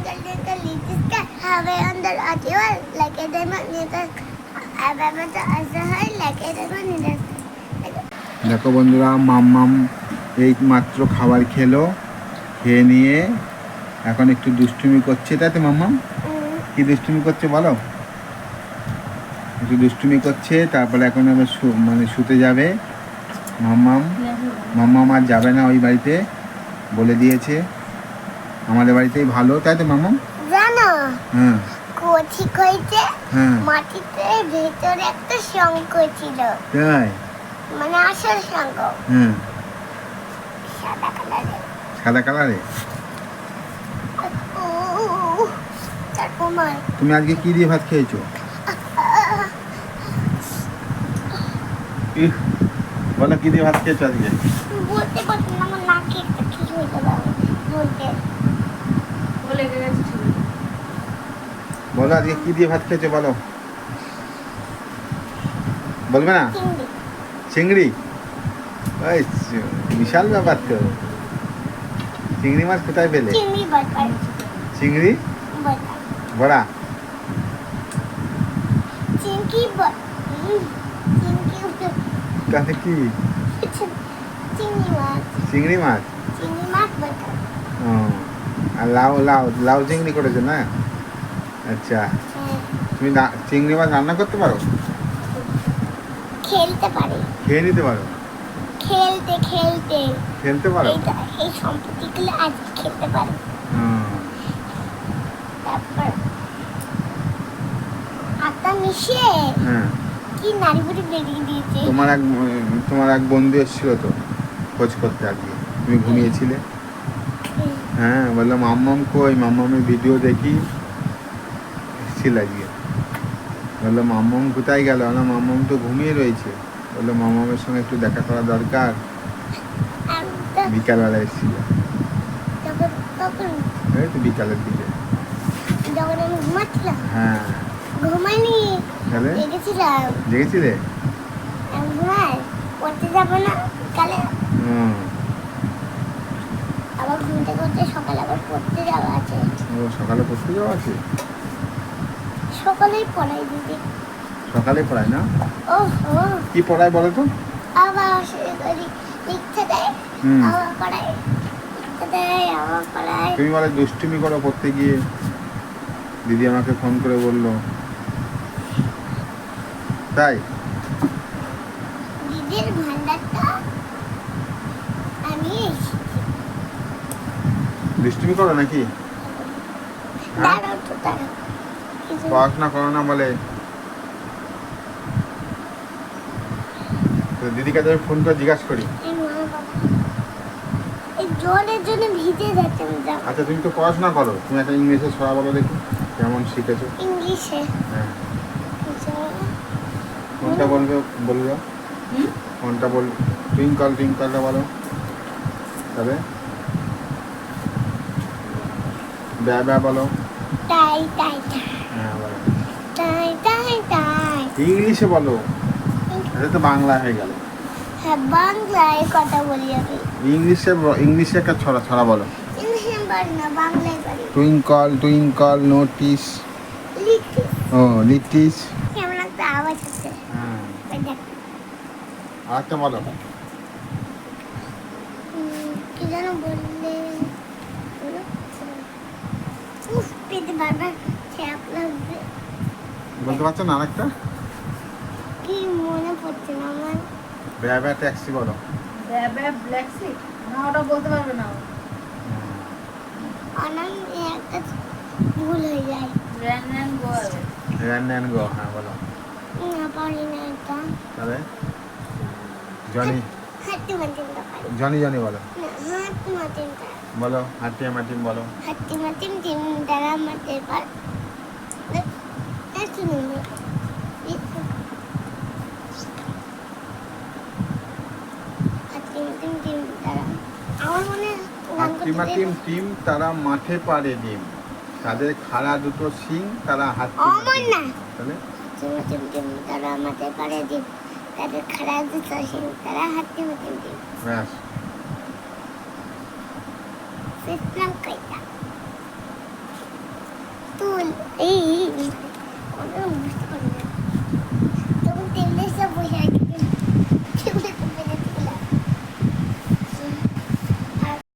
twinkle twinkle little star, how I wonder what you are, like a diamond in the sky. I remember the other high, like a diamond in the sky. দেখো বন্ধুরা, মাম্মাম এই মাত্র খাবার খেলো, খেয়ে নিয়ে এখন একটু দুষ্টুমি করছে, তাই তো মাম্মাম? কি দুষ্টুমি করছে বলো? একটু দুষ্টুমি করছে, তারপরে এখন আবার মানে শুতে যাবে। মাম্মাম আর যাবে না ওই বাড়িতে, বলে দিয়েছে আমাদের বাড়িতেই ভালো, তাই তো মাম্মাম? জানো, হ্যাঁ ঠিক হয়েছে। হ্যাঁ, মাটিতে ভেতরে একটা শঙ্খ ছিল, তাই? মানে আসল শঙ্খ। হ্যাঁ, সাদা কালারে। সাদা কালারে। তারপর মা, তুমি আজকে কি দিয়ে ভাত খেয়েছো? বলো কি দিয়ে ভাত খেয়েছো আজকে? বলতে পারছি না, আমার নাকে একটা কি হয়ে গেল বলতে। বলে গেছে। বলো আজকে কি দিয়ে ভাত খেয়েছো বলো। বলবে না? চিংড়ি। ওই বিশাল ব্যাপার তো। চিংড়ি মাছ কোথায় পেলে? চিংড়ি বড়া। চিংড়ি বড়া। চিংড়ি তাহলে কি? চিংড়ি মাছ। চিংড়ি মাছ। চিংড়ি মাছ বড়া। ও, আর লাউ লাউ লাউ চিংড়ি করেছো না? আচ্ছা, তুমি চিংড়ি মাছ রান্না করতে পারো? খেলতে পারি। খেয়ে নিতে পারো? খেলতে খেলতে খেলতে পারো? এই সম্পত্তিগুলো আজ খেলতে পারি। তারপর আটা মিশিয়ে কি নাড়ি বুড়ি বেরিয়ে দিয়েছে। তোমার এক বন্ধু এসেছিল তো খোঁজ করতে আজকে, তুমি ঘুমিয়েছিলে। হ্যাঁ, বললাম মাম্মাম কই, মাম্মামের ভিডিও দেখি এসেছিল আজকে। বললো মাম্মাম কোথায় গেল? না, মাম্মাম তো ঘুমিয়ে রয়েছে। বললো মাম্মামের সঙ্গে একটু দেখা করা দরকার, বিকালবেলা এসেছিল। এই তো বিকালের দিকে যখন আমি ঘুমাচ্ছিলাম। হ্যাঁ, ঘুমাইনি, তাহলে জেগেছিলাম। জেগেছিলে? ঘুমাই পড়তে যাবো না কালে, আবার ঘুমতে করতে সকালে আবার পড়তে যাওয়া আছে। ও, সকালে পড়তে যাওয়া আছে? সকালেই পড়াই দিদি। সকালে পড়ায় না? ওহো, কি পড়ায় বলো তো? আবার লিখতে দেয়, আবার পড়ায়, লিখতে দেয়, আবার পড়ায়। তুমি বলে দুষ্টুমি করো পড়তে গিয়ে, দিদি আমাকে ফোন করে বললো, তাই? দিদির ভান্ডারটা আমি দুষ্টুমি করো নাকি? দাঁড়াও তো, দাঁড়াও। পড়াশোনা করো না বলে। দিদিকে আমি ফোন করে জিজ্ঞাসা করি। এই জলের জন্য ভিজে যাচ্ছে। আচ্ছা, তুমি তো পড়াশোনা করো, তুমি একটা ইংলিশে ছড়া বলো দেখি, কেমন শিখেছো? ইংলিশে? হ্যাঁ, কোনটা বলবে বলে দাও। কোনটা বল? টুইঙ্কল টুইঙ্কলটা বলো। তবে ব্যা ব্যা বলো। টাই টাই হ্যাঁ, বলো। টাই টাই টাই। ইংলিশে বলো, এটা তো বাংলা হয়ে গেল। হ্যাঁ, বাংলায় কথা বলি আমি। ইংলিশে একটা ছড়া ছড়া বলো। ইংলিশে পারি না, বাংলায় পারি। টুইঙ্কল টুইঙ্কল নোটিস। লিটিস। ও, লিটিস। কেমন একটা আওয়াজ হচ্ছে। হ্যাঁ, ওই দেখ। আরেকটা বলো। কি যেন বললে? উফ, পেটে বারবার চ্যাপ লাগছে। বলতে পারছো না আরেকটা? কি মনে পড়ছে না আমার। ব্যা ব্যা ট্যাক্সি বলো। ব্ল্যাক সি না, ওটা বলতে পারবে না। অনাম একটা ভুল হয়ে যায়। র্যান র্যান গো। র্যান র্যান গো, হ্যাঁ বলো। না, পারি না এটা। তাহলে জনি হাঁটতে মাটিমটা পারি। জনি জনি বলো। না, হাঁটতে মাটিমটা বলো, হাটিয়া মাটিম বলো। হাঁটতে মাটিম তিন দ্বারা মাঠে পার। শুনুন, হাঁটতে মাটিম তিন দ্বারা আমার মনে হাট্টিমা টিম তারা মাঠে পারে ডিম, তাদের খাড়া দুটো শিং তারা অমর না। তাহলে হাঁটতে মাটিম তারা মাঠে পারে দিন, তাদের খাড়া দুটো সিং তারা হাঁটতে মাটিম দিন। ব্যাস। ইসলাম কাইটা এই ওটা বুঝতে পারি না